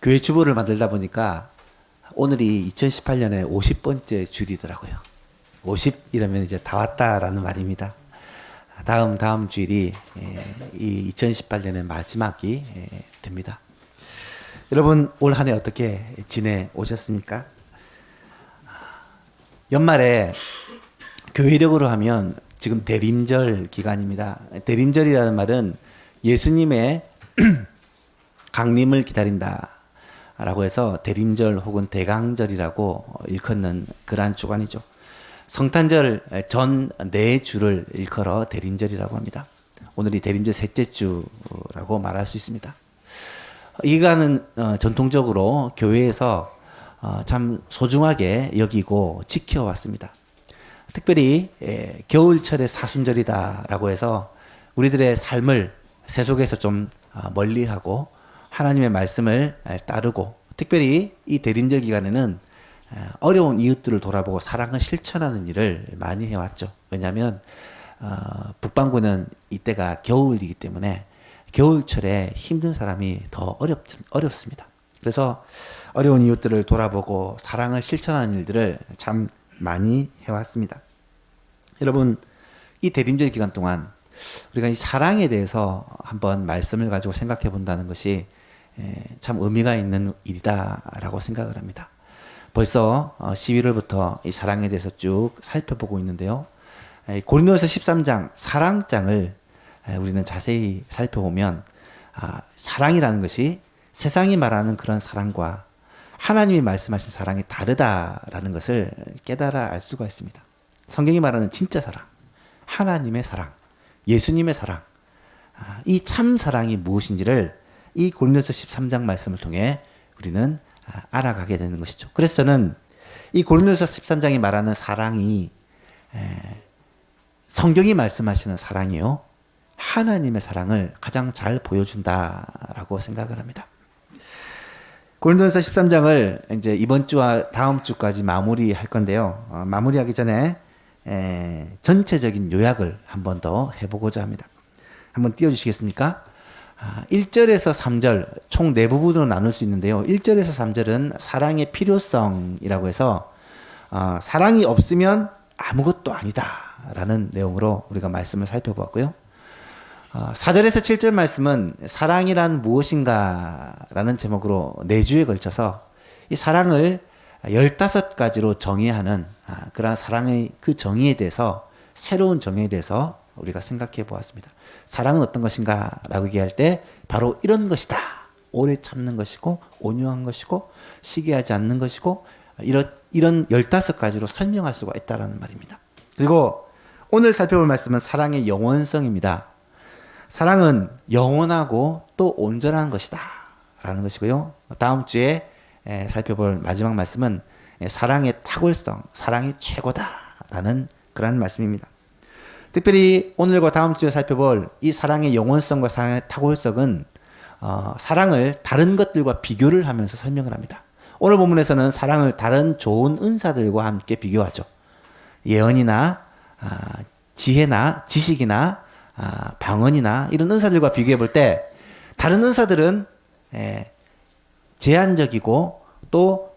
교회 주보를 만들다 보니까 오늘이 2018년에 50번째 주일이더라고요. 50 이러면 이제 다 왔다라는 말입니다. 다음 주일이 이 2018년의 마지막이 됩니다. 여러분 올 한 해 어떻게 지내 오셨습니까? 연말에 교회력으로 하면 지금 대림절 기간입니다. 대림절이라는 말은 예수님의 강림을 기다린다 라고 해서 대림절 혹은 대강절이라고 일컫는 그러한 주간이죠. 성탄절 전 네 주를 일컬어 대림절이라고 합니다. 오늘이 대림절 셋째 주라고 말할 수 있습니다. 이 기간은 전통적으로 교회에서 참 소중하게 여기고 지켜왔습니다. 특별히 겨울철의 사순절이다라고 해서 우리들의 삶을 세속에서 좀 멀리하고 하나님의 말씀을 따르고, 특별히 이 대림절 기간에는 어려운 이웃들을 돌아보고 사랑을 실천하는 일을 많이 해왔죠. 왜냐하면 북반구는 이때가 겨울이기 때문에 겨울철에 힘든 사람이 더 어렵습니다. 그래서 어려운 이웃들을 돌아보고 사랑을 실천하는 일들을 참 많이 해왔습니다. 여러분, 이 대림절 기간 동안 우리가 이 사랑에 대해서 한번 말씀을 가지고 생각해 본다는 것이 참 의미가 있는 일이다라고 생각을 합니다. 벌써 11월부터 이 사랑에 대해서 쭉 살펴보고 있는데요. 고린도서 13장 사랑장을 우리는 자세히 살펴보면 사랑이라는 것이 세상이 말하는 그런 사랑과 하나님이 말씀하신 사랑이 다르다라는 것을 깨달아 알 수가 있습니다. 성경이 말하는 진짜 사랑, 하나님의 사랑, 예수님의 사랑, 이 참 사랑이 무엇인지를 이 고린도서 13장 말씀을 통해 우리는 알아가게 되는 것이죠. 그래서 저는 이 고린도서 13장이 말하는 사랑이 성경이 말씀하시는 사랑이요, 하나님의 사랑을 가장 잘 보여준다라고 생각을 합니다. 고린도서 13장을 이제 이번 주와 다음 주까지 마무리할 건데요. 마무리하기 전에 전체적인 요약을 한 번 더 해보고자 합니다. 한번 띄워주시겠습니까? 1절에서 3절 총 4부분으로 나눌 수 있는데요. 1절에서 3절은 사랑의 필요성이라고 해서 사랑이 없으면 아무것도 아니다 라는 내용으로 우리가 말씀을 살펴보았고요. 4절에서 7절 말씀은 사랑이란 무엇인가 라는 제목으로 4주에 걸쳐서 이 사랑을 15가지로 정의하는 그러한 사랑의 그 정의에 대해서, 새로운 정의에 대해서 우리가 생각해 보았습니다. 사랑은 어떤 것인가 라고 얘기할 때 바로 이런 것이다. 오래 참는 것이고, 온유한 것이고, 시기하지 않는 것이고, 이런 15가지로 설명할 수가 있다는 말입니다. 그리고 오늘 살펴볼 말씀은 사랑의 영원성입니다. 사랑은 영원하고 또 온전한 것이다 라는 것이고요. 다음 주에 살펴볼 마지막 말씀은 사랑의 탁월성, 사랑이 최고다 라는 그런 말씀입니다. 특별히 오늘과 다음 주에 살펴볼 이 사랑의 영원성과 사랑의 탁월성은 사랑을 다른 것들과 비교를 하면서 설명을 합니다. 오늘 본문에서는 사랑을 다른 좋은 은사들과 함께 비교하죠. 예언이나 지혜나 지식이나 방언이나 이런 은사들과 비교해 볼 때 다른 은사들은 제한적이고 또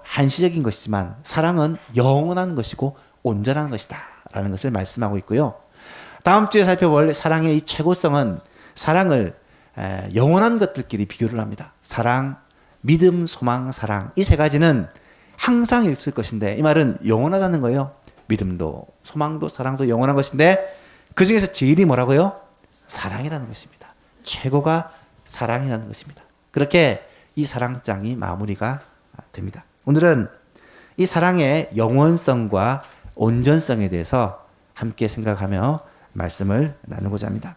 한시적인 것이지만 사랑은 영원한 것이고 온전한 것이다 라는 것을 말씀하고 있고요. 다음 주에 살펴볼 사랑의 이 최고성은 사랑을 영원한 것들끼리 비교를 합니다. 사랑, 믿음, 소망, 사랑, 이 세 가지는 항상 있을 것인데, 이 말은 영원하다는 거예요. 믿음도 소망도 사랑도 영원한 것인데 그 중에서 제일이 뭐라고요? 사랑이라는 것입니다. 최고가 사랑이라는 것입니다. 그렇게 이 사랑장이 마무리가 됩니다. 오늘은 이 사랑의 영원성과 온전성에 대해서 함께 생각하며 말씀을 나누고자 합니다.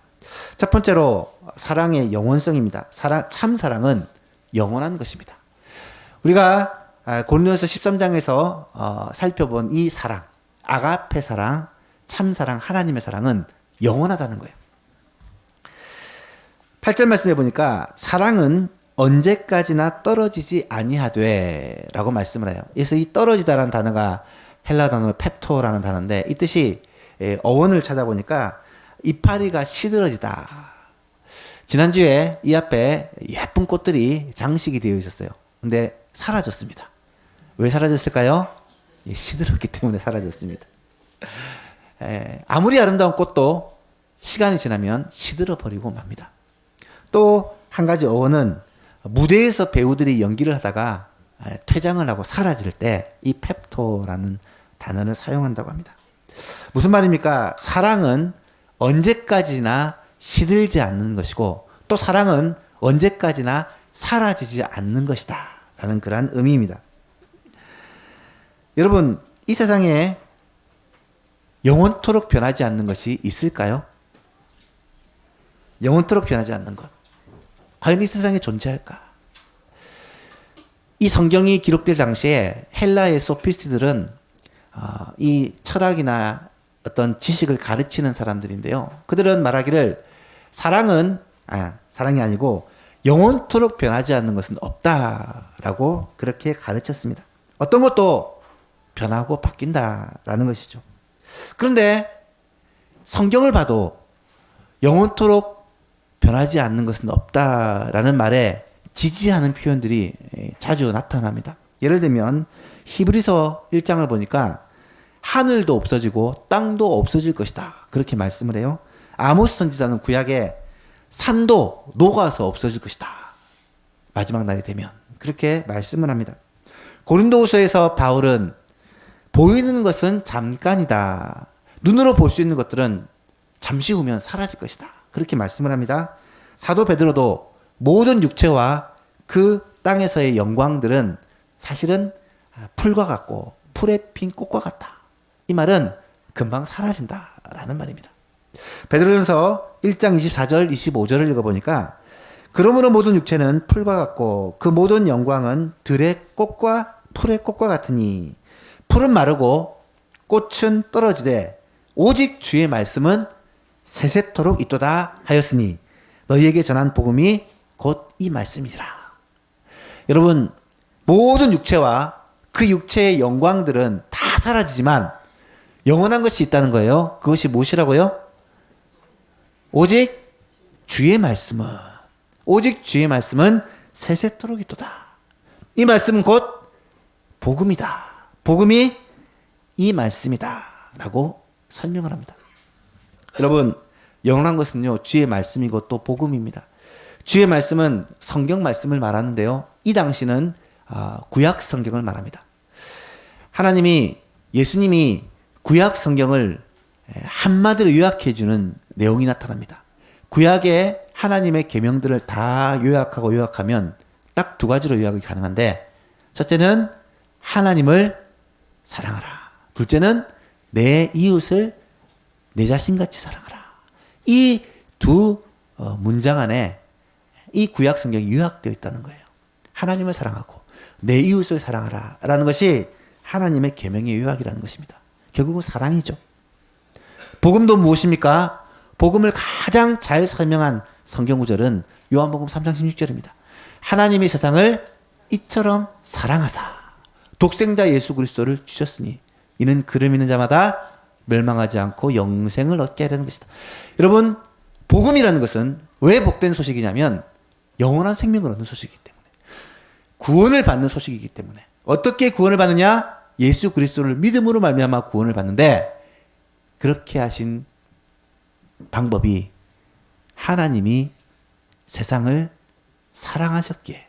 첫 번째로 사랑의 영원성입니다. 참 사랑은 영원한 것입니다. 우리가 고린도서 13장에서 살펴본 이 사랑, 아가페 사랑, 참 사랑, 하나님의 사랑은 영원하다는 거예요. 8절 말씀해 보니까 사랑은 언제까지나 떨어지지 아니하되 라고 말씀을 해요. 그래서 이 떨어지다라는 단어가 헬라 단어로 펩토라는 단어인데, 이 뜻이 어원을 찾아보니까 이파리가 시들어지다. 지난주에 이 앞에 예쁜 꽃들이 장식이 되어 있었어요. 근데 사라졌습니다. 왜 사라졌을까요? 시들었기 때문에 사라졌습니다. 아무리 아름다운 꽃도 시간이 지나면 시들어 버리고 맙니다. 또 한 가지 어원은 무대에서 배우들이 연기를 하다가 퇴장을 하고 사라질 때 이 펩토라는 단어를 사용한다고 합니다. 무슨 말입니까? 사랑은 언제까지나 시들지 않는 것이고 또 사랑은 언제까지나 사라지지 않는 것이다 라는 그러한 의미입니다. 여러분, 이 세상에 영원토록 변하지 않는 것이 있을까요? 영원토록 변하지 않는 것. 과연 이 세상에 존재할까? 이 성경이 기록될 당시에 헬라의 소피스트들은 이 철학이나 어떤 지식을 가르치는 사람들인데요. 그들은 말하기를 사랑이 아니고 영원토록 변하지 않는 것은 없다라고 그렇게 가르쳤습니다. 어떤 것도 변하고 바뀐다라는 것이죠. 그런데 성경을 봐도 영원토록 변하지 않는 것은 없다라는 말에 지지하는 표현들이 자주 나타납니다. 예를 들면 히브리서 1장을 보니까 하늘도 없어지고 땅도 없어질 것이다. 그렇게 말씀을 해요. 아모스 선지자는 구약에 산도 녹아서 없어질 것이다. 마지막 날이 되면 그렇게 말씀을 합니다. 고린도후서에서 바울은 보이는 것은 잠깐이다. 눈으로 볼 수 있는 것들은 잠시 후면 사라질 것이다. 그렇게 말씀을 합니다. 사도 베드로도 모든 육체와 그 땅에서의 영광들은 사실은 풀과 같고 풀에 핀 꽃과 같다. 이 말은 금방 사라진다라는 말입니다. 베드로전서 1장 24절 25절을 읽어보니까 그러므로 모든 육체는 풀과 같고 그 모든 영광은 들의 꽃과 풀의 꽃과 같으니 풀은 마르고 꽃은 떨어지되 오직 주의 말씀은 세세토록 있도다 하였으니 너희에게 전한 복음이 곧 이 말씀이라. 여러분, 모든 육체와 그 육체의 영광들은 다 사라지지만 영원한 것이 있다는 거예요. 그것이 무엇이라고요? 오직 주의 말씀은 세세토록 있도다. 이 말씀은 곧 복음이다. 복음이 이 말씀이다 라고 설명을 합니다. 여러분, 영원한 것은요, 주의 말씀이고 또 복음입니다. 주의 말씀은 성경 말씀을 말하는데요, 이 당시는 구약 성경을 말합니다. 예수님이 구약 성경을 한마디로 요약해주는 내용이 나타납니다. 구약의 하나님의 계명들을 다 요약하면 딱 두 가지로 요약이 가능한데, 첫째는 하나님을 사랑하라. 둘째는 내 이웃을 내 자신같이 사랑하라. 이 두 문장 안에 이 구약 성경이 요약되어 있다는 거예요. 하나님을 사랑하고 내 이웃을 사랑하라 라는 것이 하나님의 계명의 요약이라는 것입니다. 결국은 사랑이죠. 복음도 무엇입니까? 복음을 가장 잘 설명한 성경 구절은 요한복음 3장 16절입니다. 하나님이 세상을 이처럼 사랑하사 독생자 예수 그리스도를 주셨으니 이는 그를 믿는 자마다 멸망하지 않고 영생을 얻게 하려는 것이다. 여러분, 복음이라는 것은 왜 복된 소식이냐면 영원한 생명을 얻는 소식이기 때문에, 구원을 받는 소식이기 때문에. 어떻게 구원을 받느냐? 예수 그리스도를 믿음으로 말미암아 구원을 받는데, 그렇게 하신 방법이 하나님이 세상을 사랑하셨기에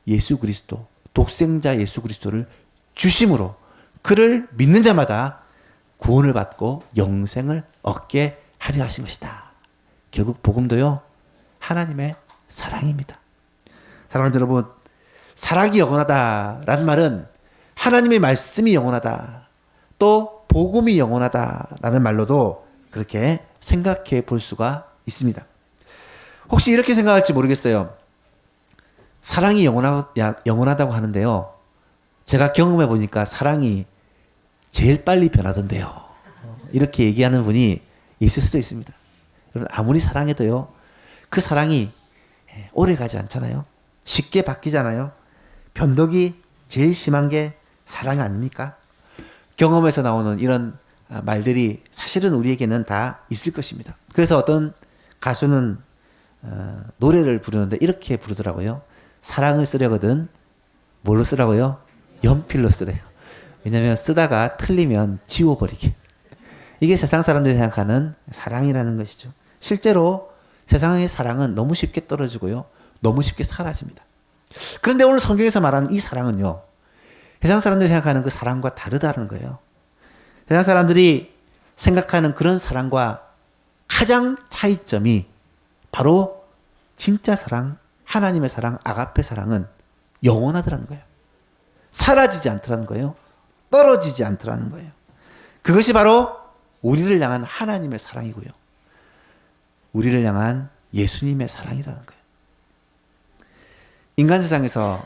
예수 그리스도, 독생자 예수 그리스도를 주심으로 그를 믿는 자마다 구원을 받고 영생을 얻게 하려 하신 것이다. 결국 복음도요, 하나님의 사랑입니다. 사랑하는 여러분, 사랑이 영원하다라는 말은 하나님의 말씀이 영원하다, 또 복음이 영원하다라는 말로도 그렇게 생각해 볼 수가 있습니다. 혹시 이렇게 생각할지 모르겠어요. 사랑이 영원하다고 하는데요, 제가 경험해 보니까 사랑이 제일 빨리 변하던데요. 이렇게 얘기하는 분이 있을 수도 있습니다. 여러분, 아무리 사랑해도요, 그 사랑이 오래 가지 않잖아요. 쉽게 바뀌잖아요. 변덕이 제일 심한 게 사랑 아닙니까? 경험에서 나오는 이런 말들이 사실은 우리에게는 다 있을 것입니다. 그래서 어떤 가수는 노래를 부르는데 이렇게 부르더라고요. 사랑을 쓰려거든 뭘로 쓰라고요? 연필로 쓰래요. 왜냐하면 쓰다가 틀리면 지워버리게. 이게 세상 사람들이 생각하는 사랑이라는 것이죠. 실제로 세상의 사랑은 너무 쉽게 떨어지고요. 너무 쉽게 사라집니다. 그런데 오늘 성경에서 말하는 이 사랑은요. 세상 사람들이 생각하는 그 사랑과 다르다는 거예요. 세상 사람들이 생각하는 그런 사랑과 가장 차이점이 바로 진짜 사랑, 하나님의 사랑, 아가페 사랑은 영원하더라는 거예요. 사라지지 않더라는 거예요. 떨어지지 않더라는 거예요. 그것이 바로 우리를 향한 하나님의 사랑이고요. 우리를 향한 예수님의 사랑이라는 거예요. 인간 세상에서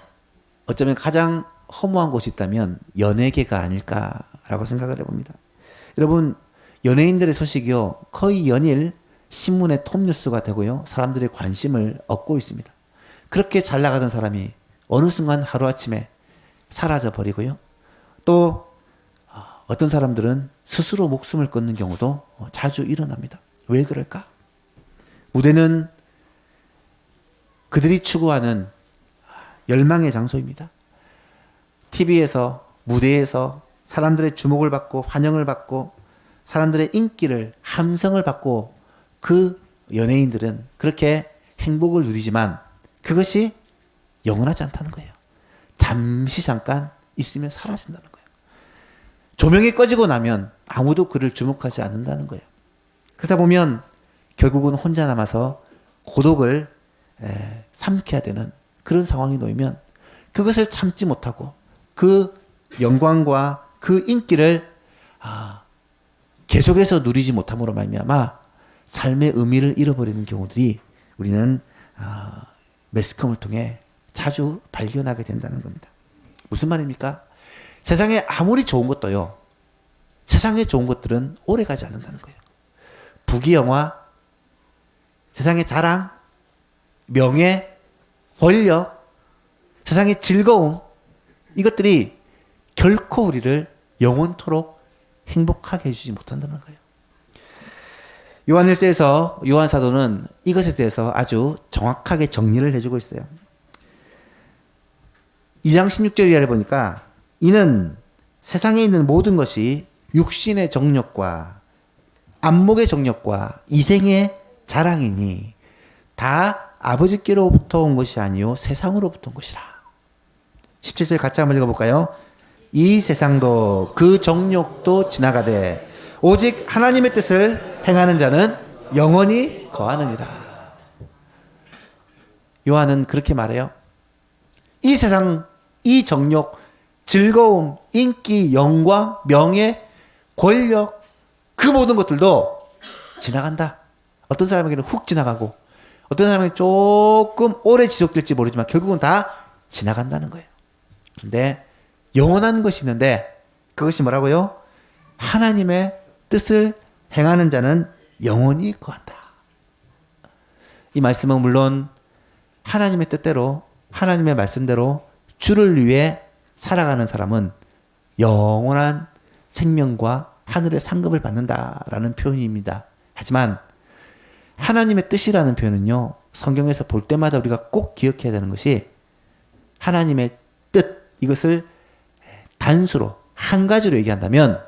어쩌면 가장 허무한 곳이 있다면 연예계가 아닐까라고 생각을 해봅니다. 여러분, 연예인들의 소식이요, 거의 연일 신문의 톱뉴스가 되고요, 사람들의 관심을 얻고 있습니다. 그렇게 잘 나가던 사람이 어느 순간 하루아침에 사라져 버리고요. 또 어떤 사람들은 스스로 목숨을 끊는 경우도 자주 일어납니다. 왜 그럴까? 무대는 그들이 추구하는 열망의 장소입니다. TV에서, 무대에서 사람들의 주목을 받고 환영을 받고 사람들의 인기를, 함성을 받고 그 연예인들은 그렇게 행복을 누리지만 그것이 영원하지 않다는 거예요. 잠시 잠깐 있으면 사라진다는 거예요. 조명이 꺼지고 나면 아무도 그를 주목하지 않는다는 거예요. 그러다 보면 결국은 혼자 남아서 고독을 삼켜야 되는 그런 상황이 놓이면 그것을 참지 못하고 그 영광과 그 인기를 계속해서 누리지 못함으로 말미암아 삶의 의미를 잃어버리는 경우들이 우리는 매스컴을 통해 자주 발견하게 된다는 겁니다. 무슨 말입니까? 세상에 아무리 좋은 것도요, 세상에 좋은 것들은 오래가지 않는다는 거예요. 부귀영화, 세상의 자랑, 명예, 권력, 세상의 즐거움, 이것들이 결코 우리를 영원토록 행복하게 해주지 못한다는 거예요. 요한일서에서 요한 사도는 이것에 대해서 아주 정확하게 정리를 해주고 있어요. 2장 16절 이하를 보니까 이는 세상에 있는 모든 것이 육신의 정욕과 안목의 정욕과 이생의 자랑이니 다 아버지께로부터 온 것이 아니요 세상으로부터 온 것이라. 17절 같이 한번 읽어볼까요? 이 세상도 그 정욕도 지나가되 오직 하나님의 뜻을 행하는 자는 영원히 거하느니라. 요한은 그렇게 말해요. 이 세상, 이 정욕, 즐거움, 인기, 영광, 명예, 권력, 그 모든 것들도 지나간다. 어떤 사람에게는 훅 지나가고 어떤 사람에게는 조금 오래 지속될지 모르지만 결국은 다 지나간다는 거예요. 그런데 영원한 것이 있는데 그것이 뭐라고요? 하나님의 뜻을 행하는 자는 영원히 거한다. 이 말씀은 물론 하나님의 뜻대로, 하나님의 말씀대로 주를 위해 살아가는 사람은 영원한 생명과 하늘의 상급을 받는다라는 표현입니다. 하지만 하나님의 뜻이라는 표현은요, 성경에서 볼 때마다 우리가 꼭 기억해야 되는 것이 하나님의 뜻, 이것을 단수로 한 가지로 얘기한다면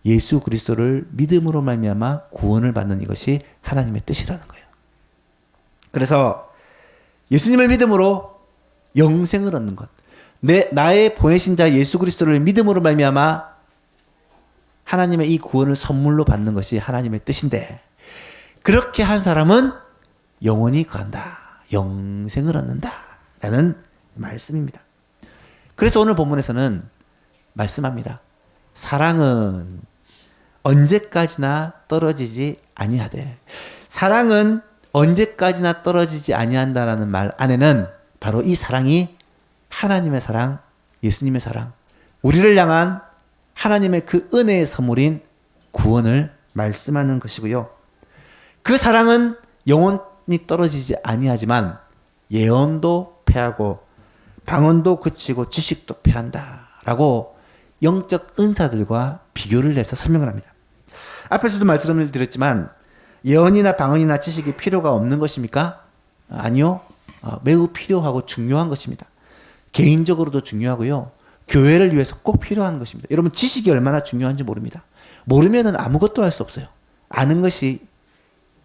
예수 그리스도를 믿음으로 말미암아 구원을 받는 이것이 하나님의 뜻이라는 거예요. 그래서 예수님을 믿음으로 영생을 얻는 것, 나의 보내신 자 예수 그리스도를 믿음으로 말미암아 하나님의 이 구원을 선물로 받는 것이 하나님의 뜻인데, 그렇게 한 사람은 영원히 거한다, 영생을 얻는다 라는 말씀입니다. 그래서 오늘 본문에서는 말씀합니다. 사랑은 언제까지나 떨어지지 아니하되, 사랑은 언제까지나 떨어지지 아니한다라는 말 안에는 바로 이 사랑이 하나님의 사랑, 예수님의 사랑, 우리를 향한 하나님의 그 은혜의 선물인 구원을 말씀하는 것이고요. 그 사랑은 영원히 떨어지지 아니하지만 예언도 패하고 방언도 그치고 지식도 패한다라고 영적 은사들과 비교를 해서 설명을 합니다. 앞에서도 말씀을 드렸지만 예언이나 방언이나 지식이 필요가 없는 것입니까? 아니요. 매우 필요하고 중요한 것입니다. 개인적으로도 중요하고요. 교회를 위해서 꼭 필요한 것입니다. 여러분, 지식이 얼마나 중요한지 모릅니다. 모르면은 아무것도 할 수 없어요. 아는 것이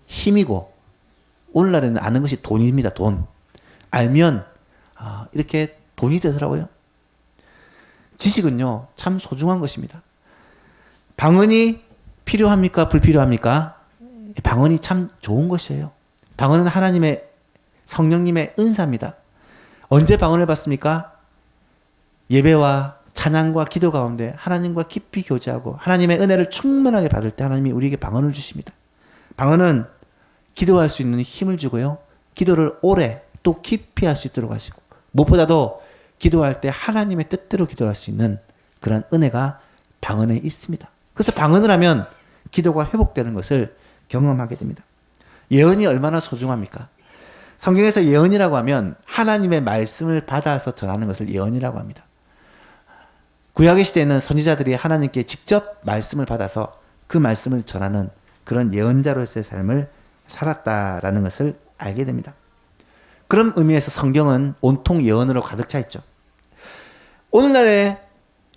힘이고, 오늘날에는 아는 것이 돈입니다. 돈. 알면 이렇게 돈이 되더라고요. 지식은요, 참 소중한 것입니다. 방언이 필요합니까? 불필요합니까? 방언이 참 좋은 것이에요. 방언은 하나님의, 성령님의 은사입니다. 언제 방언을 받습니까? 예배와 찬양과 기도 가운데 하나님과 깊이 교제하고 하나님의 은혜를 충만하게 받을 때 하나님이 우리에게 방언을 주십니다. 방언은 기도할 수 있는 힘을 주고요. 기도를 오래 또 깊이 할 수 있도록 하시고, 무엇보다도 기도할 때 하나님의 뜻대로 기도할 수 있는 그런 은혜가 방언에 있습니다. 그래서 방언을 하면 기도가 회복되는 것을 경험하게 됩니다. 예언이 얼마나 소중합니까? 성경에서 예언이라고 하면 하나님의 말씀을 받아서 전하는 것을 예언이라고 합니다. 구약의 시대에는 선지자들이 하나님께 직접 말씀을 받아서 그 말씀을 전하는 그런 예언자로서의 삶을 살았다라는 것을 알게 됩니다. 그런 의미에서 성경은 온통 예언으로 가득 차 있죠. 오늘날의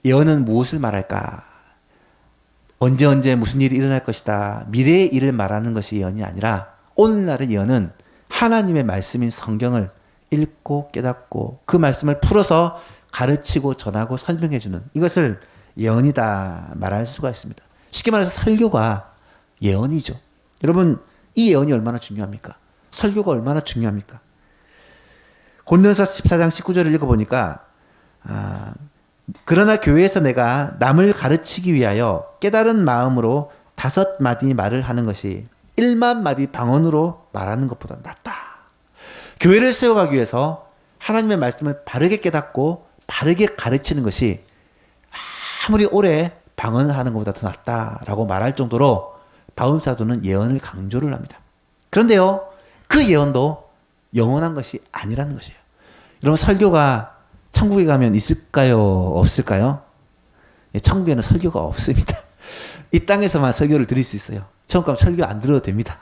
예언은 무엇을 말할까? 언제 무슨 일이 일어날 것이다. 미래의 일을 말하는 것이 예언이 아니라, 오늘날의 예언은 하나님의 말씀인 성경을 읽고 깨닫고 그 말씀을 풀어서 가르치고 전하고 설명해주는, 이것을 예언이다 말할 수가 있습니다. 쉽게 말해서 설교가 예언이죠. 여러분, 이 예언이 얼마나 중요합니까? 설교가 얼마나 중요합니까? 고린도서 14장 19절을 읽어보니까 그러나 교회에서 내가 남을 가르치기 위하여 깨달은 마음으로 5마디 말을 하는 것이 1만 마디 방언으로 말하는 것보다 낫다. 교회를 세워가기 위해서 하나님의 말씀을 바르게 깨닫고 바르게 가르치는 것이 아무리 오래 방언을 하는 것보다 더 낫다라고 말할 정도로 바울 사도는 예언을 강조를 합니다. 그런데요, 그 예언도 영원한 것이 아니라는 것이에요. 여러분, 설교가 천국에 가면 있을까요? 없을까요? 천국에는 설교가 없습니다. 이 땅에서만 설교를 드릴 수 있어요. 천국 가면 설교 안 들어도 됩니다.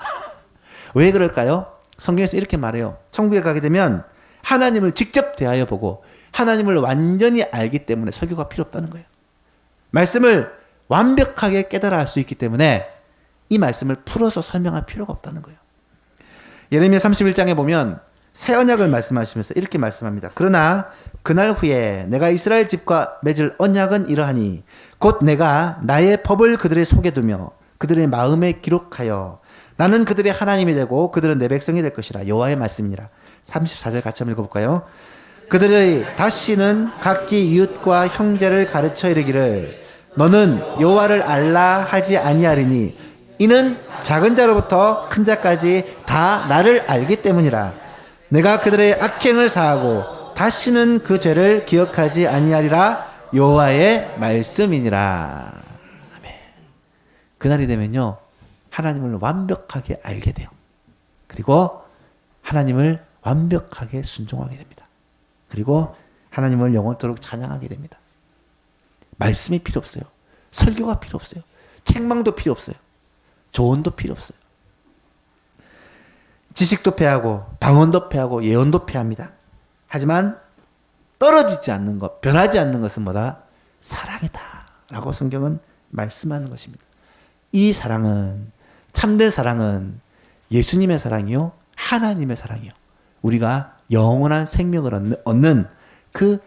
왜 그럴까요? 성경에서 이렇게 말해요. 천국에 가게 되면 하나님을 직접 대하여 보고 하나님을 완전히 알기 때문에 설교가 필요 없다는 거예요. 말씀을 완벽하게 깨달아 알 수 있기 때문에 이 말씀을 풀어서 설명할 필요가 없다는 거예요. 예레미야 31장에 보면 새 언약을 말씀하시면서 이렇게 말씀합니다. 그러나 그날 후에 내가 이스라엘 집과 맺을 언약은 이러하니 곧 내가 나의 법을 그들의 속에 두며 그들의 마음에 기록하여 나는 그들의 하나님이 되고 그들은 내 백성이 될 것이라. 여호와의 말씀이니라. 34절 같이 한번 읽어볼까요? 그들의 다시는 각기 이웃과 형제를 가르쳐 이르기를 너는 여호와를 알라 하지 아니하리니 이는 작은 자로부터 큰 자까지 다 나를 알기 때문이라. 내가 그들의 악행을 사하고 다시는 그 죄를 기억하지 아니하리라. 여호와의 말씀이니라. 아멘. 그날이 되면요, 하나님을 완벽하게 알게 돼요. 그리고 하나님을 완벽하게 순종하게 됩니다. 그리고 하나님을 영원토록 찬양하게 됩니다. 말씀이 필요 없어요. 설교가 필요 없어요. 책망도 필요 없어요. 조언도 필요 없어요. 지식도 패하고 방언도 패하고 예언도 패합니다. 하지만 떨어지지 않는 것, 변하지 않는 것은 뭐다? 사랑이다 라고 성경은 말씀하는 것입니다. 이 사랑은, 참된 사랑은 예수님의 사랑이요, 하나님의 사랑이요, 우리가 영원한 생명을 얻는 그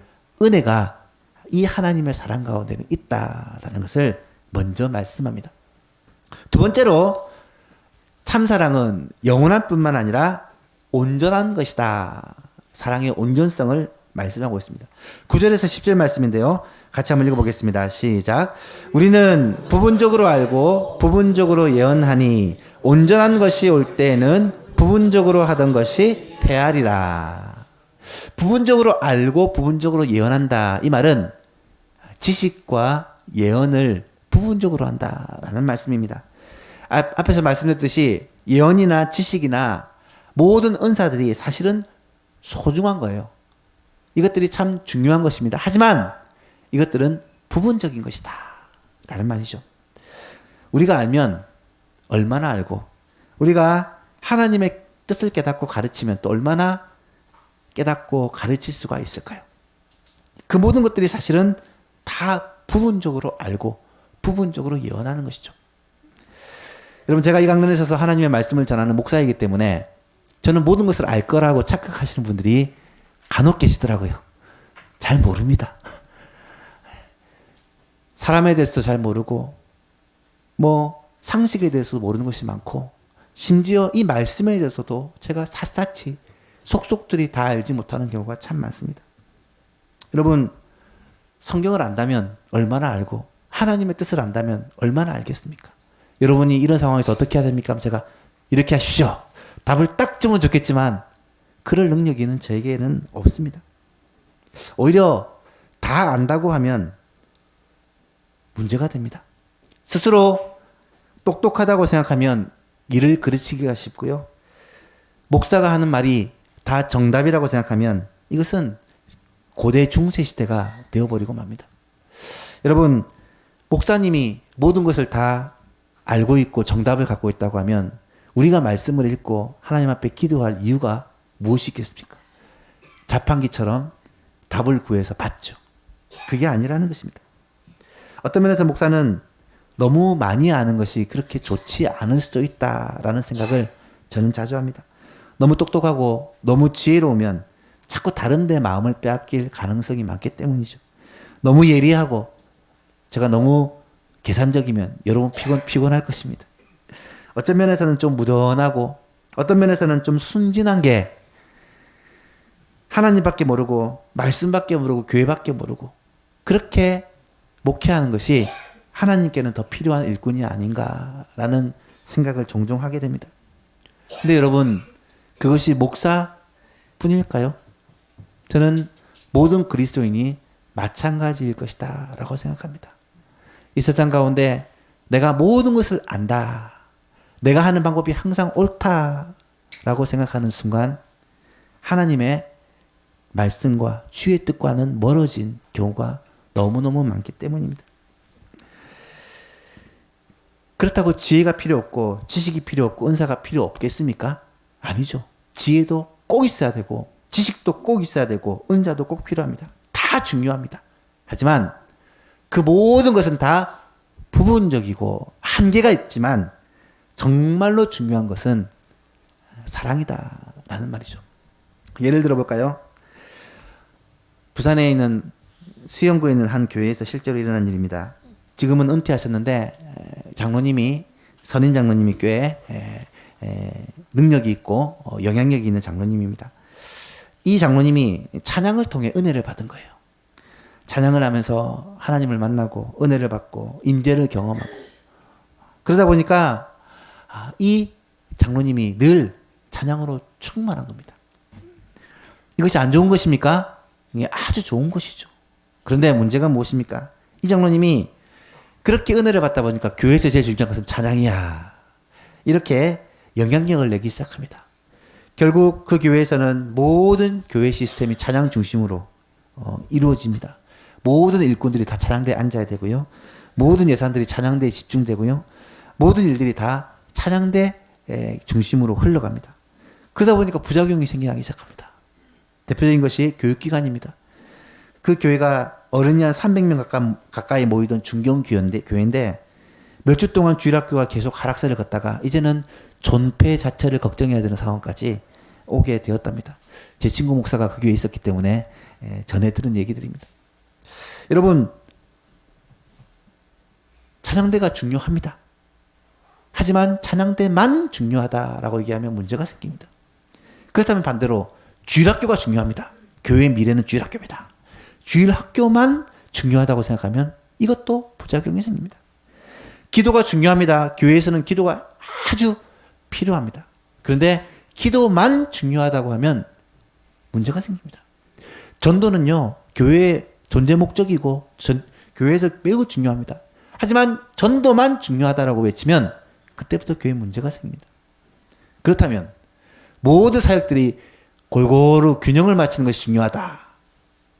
은혜가 이 하나님의 사랑 가운데는 있다라는 것을 먼저 말씀합니다. 두 번째로, 참사랑은 영원한 뿐만 아니라 온전한 것이다. 사랑의 온전성을 말씀하고 있습니다. 9절에서 10절 말씀인데요, 같이 한번 읽어보겠습니다. 시작. 우리는 부분적으로 알고 부분적으로 예언하니 온전한 것이 올 때에는 부분적으로 하던 것이 패하리라. 부분적으로 알고 부분적으로 예언한다. 이 말은 지식과 예언을 부분적으로 한다라는 말씀입니다. 앞에서 말씀드렸듯이 예언이나 지식이나 모든 은사들이 사실은 소중한 거예요. 이것들이 참 중요한 것입니다. 하지만 이것들은 부분적인 것이다 라는 말이죠. 우리가 알면 얼마나 알고 우리가 하나님의 뜻을 깨닫고 가르치면 또 얼마나 깨닫고 가르칠 수가 있을까요? 그 모든 것들이 사실은 다 부분적으로 알고 부분적으로 예언하는 것이죠. 여러분, 제가 이 강론에 서서 하나님의 말씀을 전하는 목사이기 때문에 저는 모든 것을 알 거라고 착각하시는 분들이 간혹 계시더라고요. 잘 모릅니다. 사람에 대해서도 잘 모르고 뭐 상식에 대해서도 모르는 것이 많고 심지어 이 말씀에 대해서도 제가 샅샅이 속속들이 다 알지 못하는 경우가 참 많습니다. 여러분, 성경을 안다면 얼마나 알고 하나님의 뜻을 안다면 얼마나 알겠습니까? 여러분이 이런 상황에서 어떻게 해야 됩니까? 제가 이렇게 하십시오. 답을 딱 주면 좋겠지만 그럴 능력이 저에게는 없습니다. 오히려 다 안다고 하면 문제가 됩니다. 스스로 똑똑하다고 생각하면 일을 그르치기가 쉽고요. 목사가 하는 말이 다 정답이라고 생각하면 이것은 고대 중세 시대가 되어버리고 맙니다. 여러분, 목사님이 모든 것을 다 알고 있고 정답을 갖고 있다고 하면 우리가 말씀을 읽고 하나님 앞에 기도할 이유가 무엇이 있겠습니까? 자판기처럼 답을 구해서 받죠. 그게 아니라는 것입니다. 어떤 면에서 목사는 너무 많이 아는 것이 그렇게 좋지 않을 수도 있다라는 생각을 저는 자주 합니다. 너무 똑똑하고 너무 지혜로우면 자꾸 다른 데 마음을 빼앗길 가능성이 많기 때문이죠. 너무 예리하고 제가 너무 계산적이면 여러분 피곤할 것입니다. 어떤 면에서는 좀 무던하고 어떤 면에서는 좀 순진한 게 하나님밖에 모르고 말씀밖에 모르고 교회밖에 모르고 그렇게 목회하는 것이 하나님께는 더 필요한 일꾼이 아닌가라는 생각을 종종 하게 됩니다. 근데 여러분, 그것이 목사뿐일까요? 저는 모든 그리스도인이 마찬가지일 것이다 라고 생각합니다. 이 세상 가운데 내가 모든 것을 안다, 내가 하는 방법이 항상 옳다라고 생각하는 순간 하나님의 말씀과 주의 뜻과는 멀어진 경우가 너무너무 많기 때문입니다. 그렇다고 지혜가 필요 없고 지식이 필요 없고 은사가 필요 없겠습니까? 아니죠. 지혜도 꼭 있어야 되고 지식도 꼭 있어야 되고 은사도 꼭 필요합니다. 다 중요합니다. 하지만 그 모든 것은 다 부분적이고 한계가 있지만 정말로 중요한 것은 사랑이다라는 말이죠. 예를 들어볼까요? 부산에 있는 수영구에 있는 한 교회에서 실제로 일어난 일입니다. 지금은 은퇴하셨는데 장로님이 선임 장로님이 교회에 능력이 있고 영향력이 있는 장로님입니다. 이 장로님이 찬양을 통해 은혜를 받은 거예요. 찬양을 하면서 하나님을 만나고 은혜를 받고 임재를 경험하고 그러다 보니까 이 장로님이 늘 찬양으로 충만한 겁니다. 이것이 안 좋은 것입니까? 이게 아주 좋은 것이죠. 그런데 문제가 무엇입니까? 이 장로님이 그렇게 은혜를 받다 보니까 교회에서 제일 중요한 것은 찬양이야. 이렇게 영향력을 내기 시작합니다. 결국 그 교회에서는 모든 교회 시스템이 찬양 중심으로 이루어집니다. 모든 일꾼들이 다 찬양대에 앉아야 되고요. 모든 예산들이 찬양대에 집중되고요. 모든 일들이 다 찬양대 중심으로 흘러갑니다. 그러다 보니까 부작용이 생기기 시작합니다. 대표적인 것이 교육기관입니다. 그 교회가 어른이 한 300명 가까이 모이던 중견교회인데 몇 주 동안 주일학교가 계속 하락세를 걷다가 이제는 존폐 자체를 걱정해야 되는 상황까지 오게 되었답니다. 제 친구 목사가 그 교회에 있었기 때문에 전해 들은 얘기들입니다. 여러분, 찬양대가 중요합니다. 하지만 찬양대만 중요하다라고 얘기하면 문제가 생깁니다. 그렇다면 반대로 주일학교가 중요합니다. 교회의 미래는 주일학교입니다. 주일학교만 중요하다고 생각하면 이것도 부작용이 생깁니다. 기도가 중요합니다. 교회에서는 기도가 아주 필요합니다. 그런데 기도만 중요하다고 하면 문제가 생깁니다. 전도는요, 교회의 존재 목적이고 교회에서 매우 중요합니다. 하지만 전도만 중요하다라고 외치면 그때부터 교회에 문제가 생깁니다. 그렇다면 모든 사역들이 골고루 균형을 맞추는 것이 중요하다.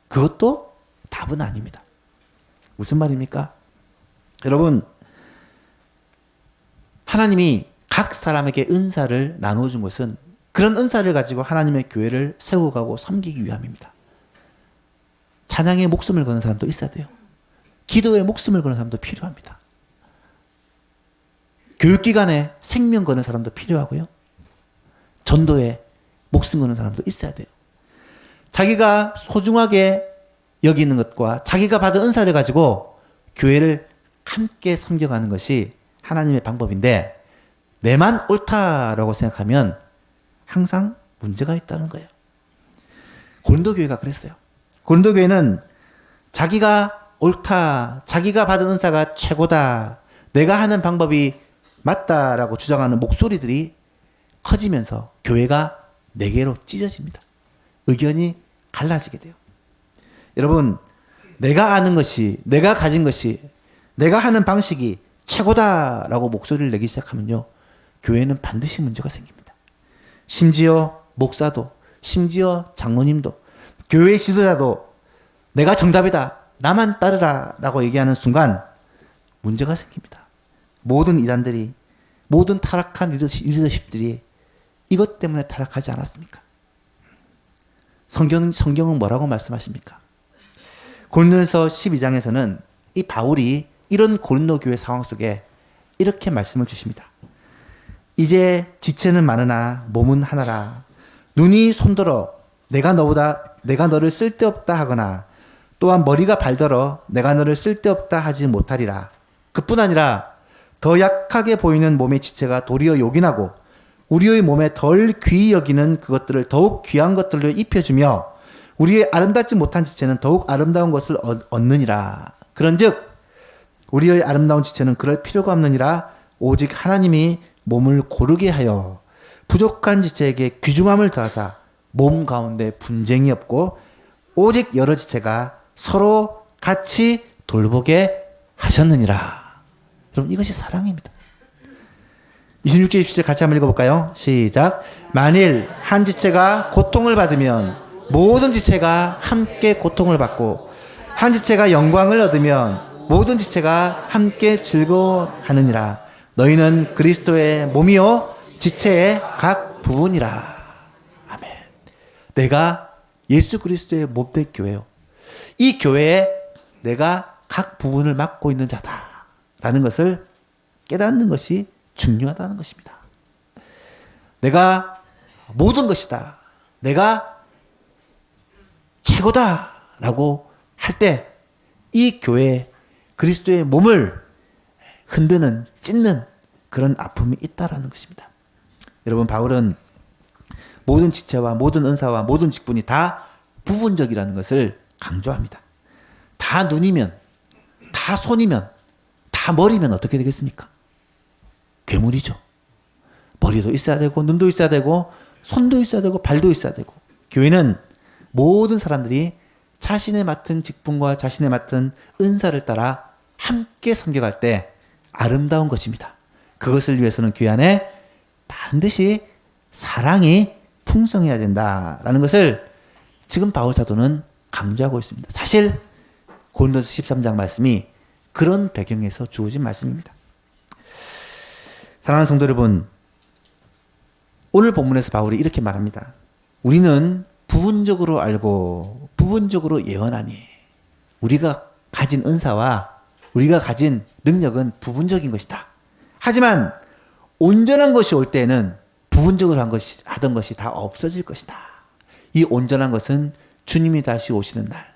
그것도 답은 아닙니다. 무슨 말입니까? 여러분, 하나님이 각 사람에게 은사를 나눠준 것은 그런 은사를 가지고 하나님의 교회를 세워가고 섬기기 위함입니다. 찬양에 목숨을 거는 사람도 있어야 돼요. 기도에 목숨을 거는 사람도 필요합니다. 교육기관에 생명 거는 사람도 필요하고요. 전도에 목숨 거는 사람도 있어야 돼요. 자기가 소중하게 여기는 것과 자기가 받은 은사를 가지고 교회를 함께 섬겨가는 것이 하나님의 방법인데, 내만 옳다라고 생각하면 항상 문제가 있다는 거예요. 고린도 교회가 그랬어요. 고린도 교회는 자기가 옳다, 자기가 받은 은사가 최고다, 내가 하는 방법이 맞다라고 주장하는 목소리들이 커지면서 교회가 네 개로 찢어집니다. 의견이 갈라지게 돼요. 여러분, 내가 아는 것이, 내가 가진 것이, 내가 하는 방식이 최고다라고 목소리를 내기 시작하면요, 교회는 반드시 문제가 생깁니다. 심지어 목사도, 심지어 장로님도, 교회 지도자도 내가 정답이다, 나만 따르라 라고 얘기하는 순간 문제가 생깁니다. 모든 이단들이, 모든 타락한 리더십들이 이것 때문에 타락하지 않았습니까? 성경은 뭐라고 말씀하십니까? 고린도전서 12장에서는 이 바울이 이런 고린도 교회 상황 속에 이렇게 말씀을 주십니다. 이제 지체는 많으나 몸은 하나라. 눈이 손들어 내가 너를 쓸데없다 하거나, 또한 머리가 발더러 내가 너를 쓸데없다 하지 못하리라. 그뿐 아니라 더 약하게 보이는 몸의 지체가 도리어 요긴하고 우리의 몸에 덜 귀히 여기는 그것들을 더욱 귀한 것들을 입혀주며, 우리의 아름답지 못한 지체는 더욱 아름다운 것을 얻느니라. 그런즉 우리의 아름다운 지체는 그럴 필요가 없느니라. 오직 하나님이 몸을 고르게 하여 부족한 지체에게 귀중함을 더하사 몸 가운데 분쟁이 없고 오직 여러 지체가 서로 같이 돌보게 하셨느니라. 여러분, 이것이 사랑입니다. 26절 27절 같이 한번 읽어볼까요? 시작. 만일 한 지체가 고통을 받으면 모든 지체가 함께 고통을 받고, 한 지체가 영광을 얻으면 모든 지체가 함께 즐거워하느니라. 너희는 그리스도의 몸이요 지체의 각 부분이라. 아멘. 내가 예수 그리스도의 몸된 교회요, 이 교회에 내가 각 부분을 맡고 있는 자다라는 것을 깨닫는 것이 중요하다는 것입니다. 내가 모든 것이다, 내가 최고다라고 할 때 이 교회 그리스도의 몸을 흔드는, 찢는 그런 아픔이 있다라는 것입니다. 여러분, 바울은 모든 지체와 모든 은사와 모든 직분이 다 부분적이라는 것을 강조합니다. 다 눈이면, 다 손이면, 다 머리면 어떻게 되겠습니까? 괴물이죠. 머리도 있어야 되고, 눈도 있어야 되고, 손도 있어야 되고, 발도 있어야 되고. 교회는 모든 사람들이 자신의 맡은 직분과 자신의 맡은 은사를 따라 함께 섬겨갈 때 아름다운 것입니다. 그것을 위해서는 교회 안에 반드시 사랑이 풍성해야 된다라는 것을 지금 바울 사도는 강조하고 있습니다. 사실 고린도서 13장 말씀이 그런 배경에서 주어진 말씀입니다. 사랑하는 성도 여러분, 오늘 본문에서 바울이 이렇게 말합니다. 우리는 부분적으로 알고 부분적으로 예언하니. 우리가 가진 은사와 우리가 가진 능력은 부분적인 것이다. 하지만 온전한 것이 올 때에는 부분적으로 하던 것이 다 없어질 것이다. 이 온전한 것은 주님이 다시 오시는 날,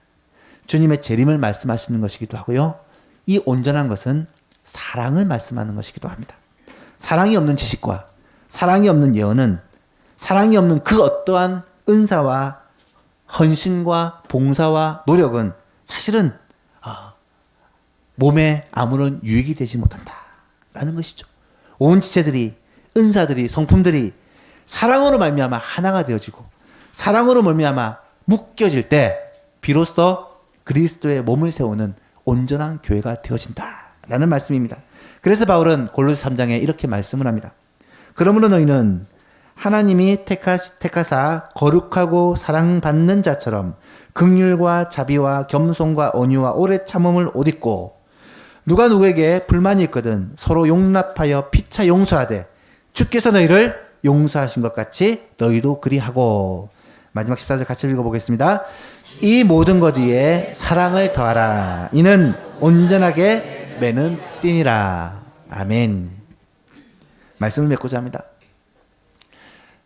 주님의 재림을 말씀하시는 것이기도 하고요, 이 온전한 것은 사랑을 말씀하는 것이기도 합니다. 사랑이 없는 지식과 사랑이 없는 예언은, 사랑이 없는 그 어떠한 은사와 헌신과 봉사와 노력은 사실은 몸에 아무런 유익이 되지 못한다라는 것이죠. 온 지체들이, 은사들이, 성품들이 사랑으로 말미암아 하나가 되어지고 사랑으로 말미암아 묶여질 때 비로소 그리스도의 몸을 세우는 온전한 교회가 되어진다라는 말씀입니다. 그래서 바울은 골로새 3장에 이렇게 말씀을 합니다. 그러므로 너희는 하나님이 택하사 거룩하고 사랑받는 자처럼 긍휼과 자비와 겸손과 온유와 오래 참음을 옷 입고, 누가 누구에게 불만이 있거든 서로 용납하여 피차 용서하되 주께서 너희를 용서하신 것 같이 너희도 그리하고. 마지막 14절 같이 읽어보겠습니다. 이 모든 것 위에 사랑을 더하라. 이는 온전하게 매는 띠니라. 아멘. 말씀을 맺고자 합니다.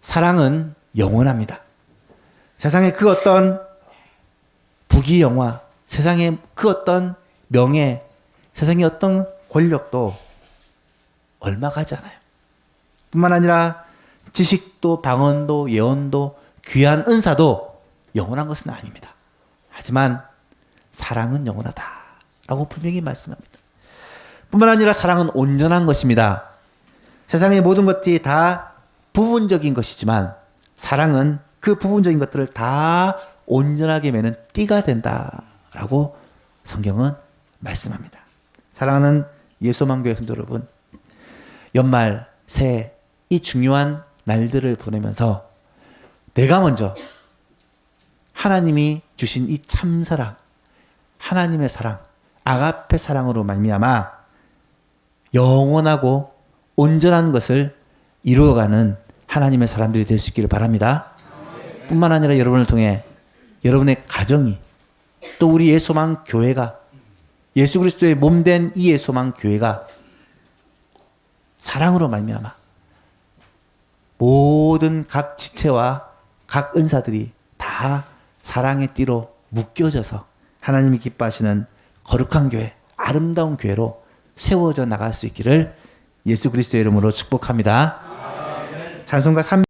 사랑은 영원합니다. 세상의 그 어떤 부귀영화, 세상의 그 어떤 명예, 세상의 어떤 권력도 얼마 가지 않아요. 뿐만 아니라 지식도 방언도 예언도 귀한 은사도 영원한 것은 아닙니다. 하지만 사랑은 영원하다라고 분명히 말씀합니다. 뿐만 아니라 사랑은 온전한 것입니다. 세상의 모든 것들이 다 부분적인 것이지만 사랑은 그 부분적인 것들을 다 온전하게 매는 띠가 된다라고 성경은 말씀합니다. 사랑하는 예수만교회 성도 여러분, 연말, 새해 이 중요한 날들을 보내면서 내가 먼저 하나님이 주신 이 참사랑, 하나님의 사랑, 아가페 사랑으로 말미암아 영원하고 온전한 것을 이루어가는 하나님의 사람들이 될 수 있기를 바랍니다. 뿐만 아니라 여러분을 통해 여러분의 가정이, 또 우리 예소망 교회가, 예수 그리스도의 몸된 이 예소망 교회가 사랑으로 말미암아 모든 각 지체와 각 은사들이 다 사랑의 띠로 묶여져서 하나님이 기뻐하시는 거룩한 교회, 아름다운 교회로 세워져 나갈 수 있기를 예수 그리스도의 이름으로 축복합니다. 찬송가 3